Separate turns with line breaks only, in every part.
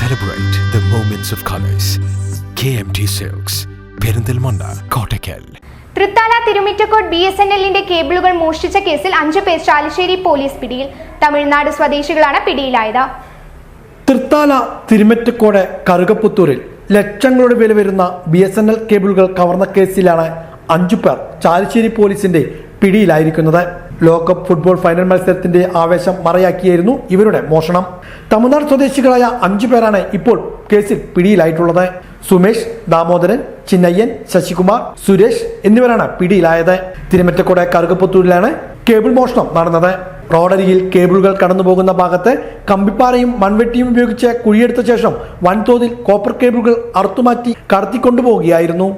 Celebrate the moments of colors. KMT Silks, Perinthalmanna, Kottakkal.
Thrithala Thirumittacode BSNL-ന്റെ കേബിളുകൾ മോഷ്ടിച്ച കേസിൽ 5 പേർ ചാലിശ്ശേരി പോലീസ് പിടിയിൽ. തമിഴ്നാട് സ്വദേശികളാണ് പിടിയിലായത്.
തൃത്താല തിരുമിറ്റക്കോട് കറുകപ്പുത്തൂരിൽ ലക്ഷങ്ങളുടെ വില വരുന്ന BSNL കേബിളുകൾ കവർന്ന കേസിലാണ് 5 പേർ ചാലിശ്ശേരി പോലീസിന്റെ പിടിയിലായിരിക്കുന്നത്. ലോകകപ്പ് ഫുട്ബോൾ ഫൈനൽ മത്സരത്തിന്റെ ആവേശം മറയാക്കിയായിരുന്നു ഇവരുടെ മോഷണം. തമിഴ്നാട് സ്വദേശികളായ 5 പേരാണ് ഇപ്പോൾ കേസിൽ പിടിയിലായിട്ടുള്ളത്. സുമേഷ്, ദാമോദരൻ, ചിന്നയ്യൻ, ശശികുമാർ, സുരേഷ് എന്നിവരാണ് പിടിയിലായത്. തിരുമിറ്റക്കോട് കറുകപ്പുത്തൂരിലാണ് കേബിൾ മോഷണം നടന്നത്. റോഡരികിൽ കേബിളുകൾ കടന്നുപോകുന്ന ഭാഗത്ത് കമ്പിപ്പാറയും മൺവെട്ടിയും ഉപയോഗിച്ച് കുഴിയെടുത്ത ശേഷം വൻതോതിൽ കോപ്പർ കേബിളുകൾ അറുത്തുമാറ്റി കടത്തിക്കൊണ്ടുപോവുകയായിരുന്നു.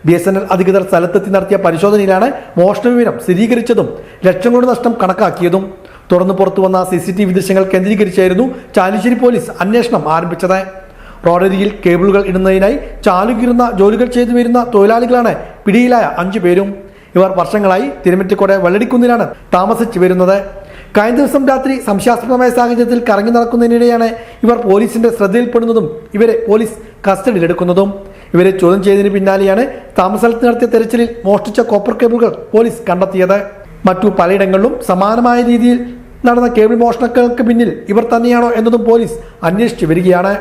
BSNL അധികൃതർ സ്ഥലത്തെത്തി നടത്തിയ പരിശോധനയിലാണ് മോഷണ വിവരം സ്ഥിരീകരിച്ചതും ലക്ഷങ്ങളുടെ നഷ്ടം കണക്കാക്കിയതും. തുടർന്ന് പുറത്തു വന്ന CCTV ദൃശ്യങ്ങൾ കേന്ദ്രീകരിച്ചായിരുന്നു ചാലിശ്ശേരി പോലീസ് അന്വേഷണം ആരംഭിച്ചത്. റോഡരികിൽ കേബിളുകൾ ഇടുന്നതിനായി ചാലുകീറുന്ന ജോലികൾ ചെയ്തു വരുന്ന തൊഴിലാളികളാണ് പിടിയിലായ 5 പേരും. ഇവർ വർഷങ്ങളായി തിരുമിറ്റക്കോട് വെള്ളടിക്കുന്നിലാണ് താമസിച്ചു വരുന്നത്. കഴിഞ്ഞ ദിവസം രാത്രി സംശയാസ്പദമായ സാഹചര്യത്തിൽ കറങ്ങി നടക്കുന്നതിനിടെയാണ് ഇവർ പോലീസിന്റെ ശ്രദ്ധയിൽപ്പെടുന്നതും ഇവരെ പോലീസ് കസ്റ്റഡിയിലെടുക്കുന്നതും. ഇവരെ ചോദ്യം ചെയ്തതിന് പിന്നാലെയാണ് താമസസ്ഥലത്ത് നടത്തിയ തെരച്ചിലിൽ മോഷ്ടിച്ച കോപ്പർ കേബിളുകൾ പോലീസ് കണ്ടെത്തിയത്. മറ്റു പലയിടങ്ങളിലും സമാനമായ രീതിയിൽ നടന്ന കേബിൾ മോഷണങ്ങൾക്ക് പിന്നിൽ ഇവർ തന്നെയാണോ എന്നതും പോലീസ് അന്വേഷിച്ചു വരികയാണ്.